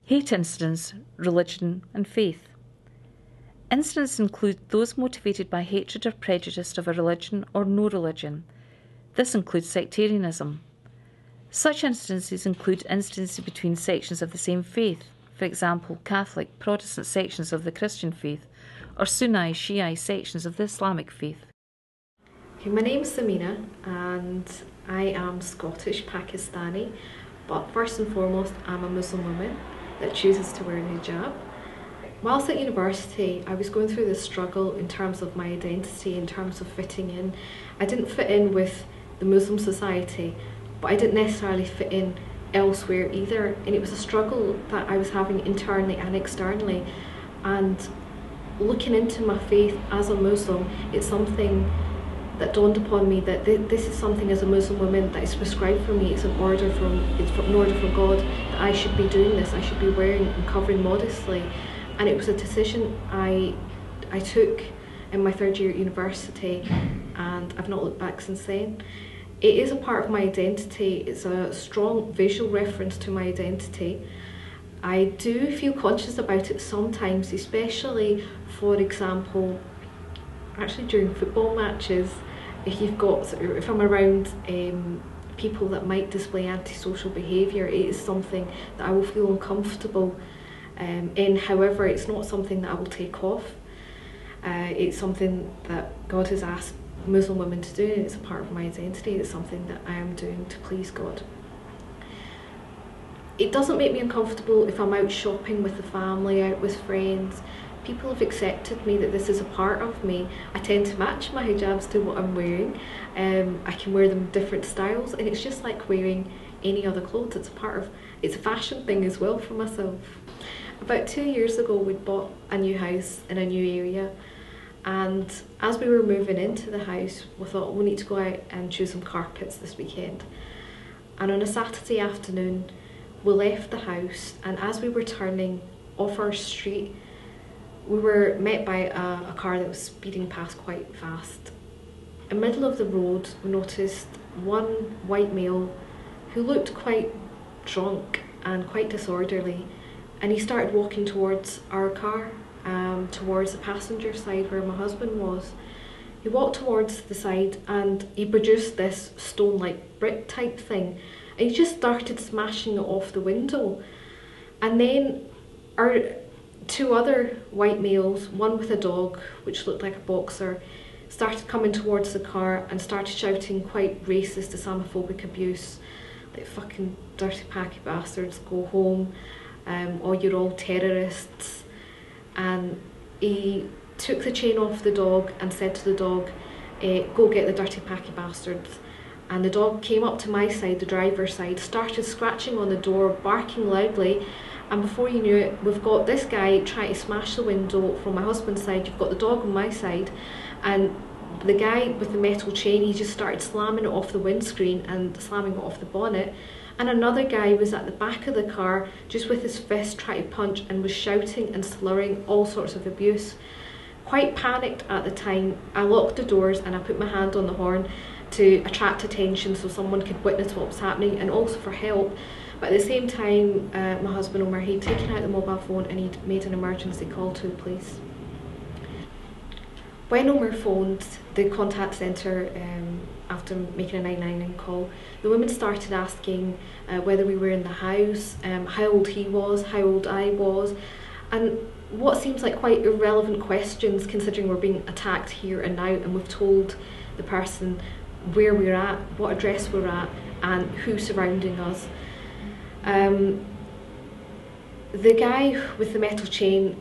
Hate incidents, religion and faith. Incidents include those motivated by hatred or prejudice of a religion or no religion. This includes sectarianism. Such incidences include incidences between sections of the same faith, for example, Catholic, Protestant sections of the Christian faith, or Sunni, Shia sections of the Islamic faith. Okay, my name's Samina and I am Scottish Pakistani, but first and foremost I'm a Muslim woman that chooses to wear a hijab. Whilst at university I was going through this struggle in terms of my identity, in terms of fitting in. I didn't fit in with the Muslim society, but I didn't necessarily fit in elsewhere either, and it was a struggle that I was having internally and externally. And looking into my faith as a Muslim, it's something that dawned upon me that this is something as a Muslim woman that is prescribed for me. It's an order from God that I should be doing this. I should be wearing and covering modestly, and it was a decision I took in my third year at university, and I've not looked back since then. It is a part of my identity. It's a strong visual reference to my identity. I do feel conscious about it sometimes, especially, for example, actually during football matches. If I'm around people that might display antisocial behaviour, it is something that I will feel uncomfortable in. However, it's not something that I will take off. It's something that God has asked Muslim women to do, and it's a part of my identity. It's something that I am doing to please God. It doesn't make me uncomfortable if I'm out shopping with the family, out with friends. People have accepted me, that this is a part of me. I tend to match my hijabs to what I'm wearing. I can wear them in different styles, and it's just like wearing any other clothes. It's a fashion thing as well for myself. About 2 years ago, we'd bought a new house in a new area, and as we were moving into the house, we thought we need to go out and choose some carpets this weekend. And on a Saturday afternoon, we left the house, and as we were turning off our street, we were met by a car that was speeding past quite fast. In the middle of the road, we noticed one white male who looked quite drunk and quite disorderly, and he started walking towards our car, towards the passenger side where my husband was. He walked towards the side and he produced this stone-like brick type thing, and he just started smashing it off the window. And then our two other white males, one with a dog which looked like a boxer, started coming towards the car and started shouting quite racist, Islamophobic abuse, like "fucking dirty packy bastards, go home, or you're all terrorists." And he took the chain off the dog and said to the dog, "Go get the dirty packy bastards." And the dog came up to my side, the driver's side, started scratching on the door, barking loudly. And before you knew it, we've got this guy trying to smash the window from my husband's side. You've got the dog on my side, and the guy with the metal chain, he just started slamming it off the windscreen and slamming it off the bonnet. And another guy was at the back of the car, just with his fist trying to punch, and was shouting and slurring all sorts of abuse. Quite panicked at the time, I locked the doors and I put my hand on the horn to attract attention so someone could witness what was happening, and also for help. But at the same time, my husband Omar, he'd taken out the mobile phone and he'd made an emergency call to the police. When Omar phoned the contact centre after making a 999 call, the woman started asking whether we were in the house, how old he was, how old I was, and what seems like quite irrelevant questions considering we're being attacked here and now, and we've told the person where we're at, what address we're at, and who's surrounding us. The guy with the metal chain,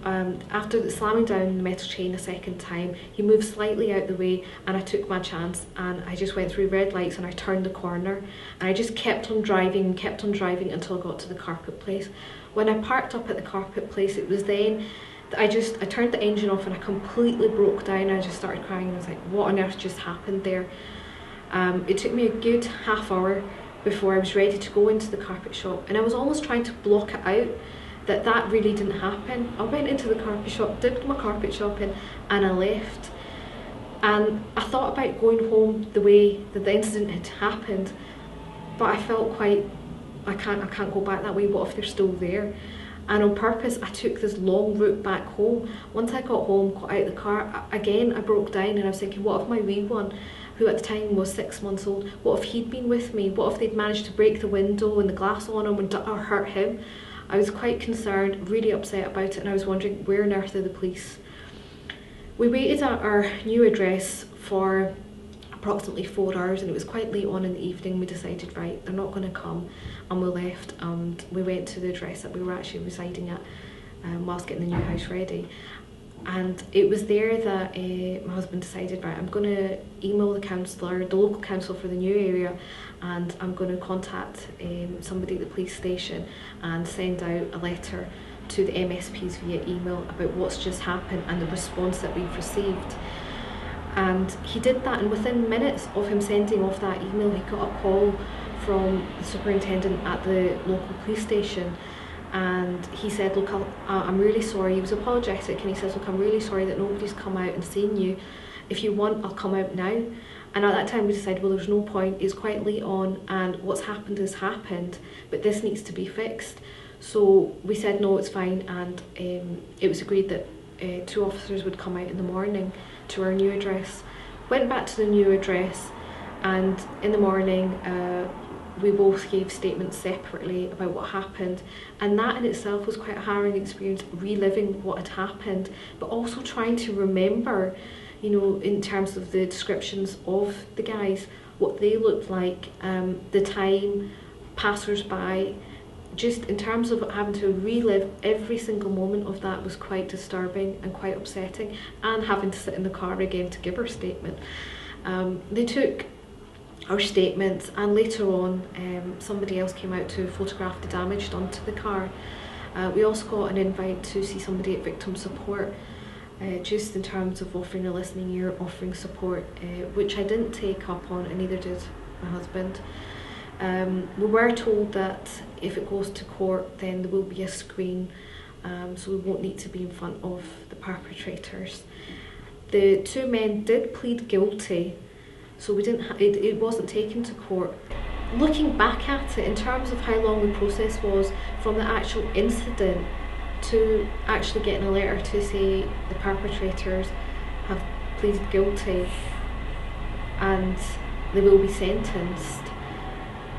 after slamming down the metal chain a second time, he moved slightly out the way, and I took my chance and I just went through red lights and I turned the corner, and I just kept on driving until I got to the carpet place. When I parked up at the carpet place, it was then that I turned the engine off and I completely broke down. I just started crying and I was like, what on earth just happened there? It took me a good half hour before I was ready to go into the carpet shop, and I was almost trying to block it out that really didn't happen. I went into the carpet shop, did my carpet shopping, and I left. And I thought about going home the way that the incident had happened, but I felt quite, I can't go back that way. What if they're still there? And on purpose, I took this long route back home. Once I got home, got out of the car, again I broke down and I was thinking, what if my wee one, who at the time was 6 months old, what if he'd been with me? What if they'd managed to break the window and the glass on him or hurt him? I was quite concerned, really upset about it, and I was wondering, where on earth are the police? We waited at our new address for approximately 4 hours, and it was quite late on in the evening. We decided, right, they're not going to come, and we left and we went to the address that we were actually residing at whilst getting the new house ready. And it was there that my husband decided, right, I'm going to email the councillor, the local council for the new area, and I'm going to contact somebody at the police station and send out a letter to the MSPs via email about what's just happened and the response that we've received. And he did that, and within minutes of him sending off that email, he got a call from the superintendent at the local police station, and he said, look, I'm really sorry. He was apologetic, and he says, look, I'm really sorry that nobody's come out and seen you. If you want, I'll come out now. And at that time we decided, well, there's no point, it's quite late on and what's happened has happened, but this needs to be fixed. So we said no, it's fine, and it was agreed that 2 officers would come out in the morning to our new address. Went back to the new address, and in the morning we both gave statements separately about what happened, and that in itself was quite a harrowing experience, reliving what had happened, but also trying to remember, you know, in terms of the descriptions of the guys, what they looked like, the time, passers-by. Just in terms of having to relive every single moment of that was quite disturbing and quite upsetting, and having to sit in the car again to give our statement. They took our statements, and later on somebody else came out to photograph the damage done to the car. We also got an invite to see somebody at victim support, just in terms of offering a listening ear, offering support, which I didn't take up on, and neither did my husband. We were told that if it goes to court, then there will be a screen, so we won't need to be in front of the perpetrators. The 2 men did plead guilty, so we didn't. It wasn't taken to court. Looking back at it, in terms of how long the process was from the actual incident to actually getting a letter to say the perpetrators have pleaded guilty and they will be sentenced,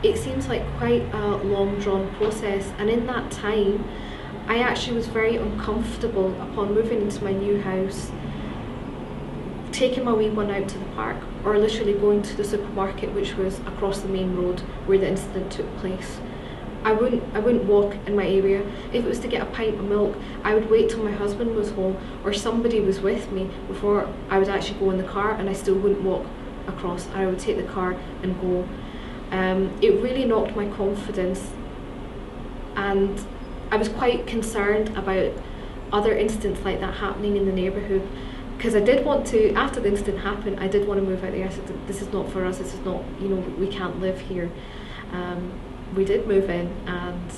it seems like quite a long drawn process. And in that time I actually was very uncomfortable upon moving into my new house, taking my wee one out to the park, or literally going to the supermarket, which was across the main road where the incident took place. I wouldn't walk in my area. If it was to get a pint of milk, I would wait till my husband was home or somebody was with me before I would actually go in the car, and I still wouldn't walk across. I would take the car and go. It really knocked my confidence, and I was quite concerned about other incidents like that happening in the neighbourhood, because I did want to, after the incident happened, I did want to move out there. I said, this is not for us, this is not, you know, we can't live here. We did move in, and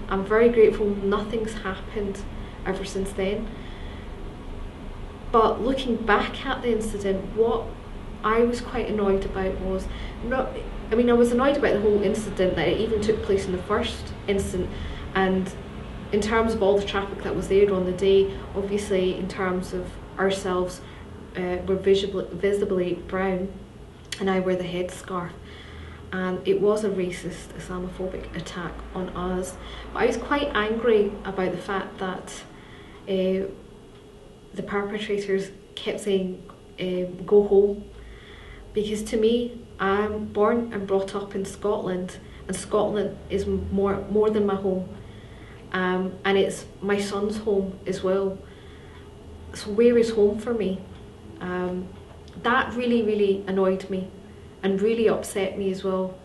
I'm very grateful nothing's happened ever since then. But looking back at the incident, what I was quite annoyed about was, I was annoyed about the whole incident, that it even took place in the first incident, and in terms of all the traffic that was there on the day. Obviously in terms of ourselves, we're visibly brown, and I wear the headscarf, and it was a racist, Islamophobic attack on us. But I was quite angry about the fact that the perpetrators kept saying, go home, because to me, I'm born and brought up in Scotland, and Scotland is more than my home, and it's my son's home as well. So where is home for me? That really annoyed me and really upset me as well.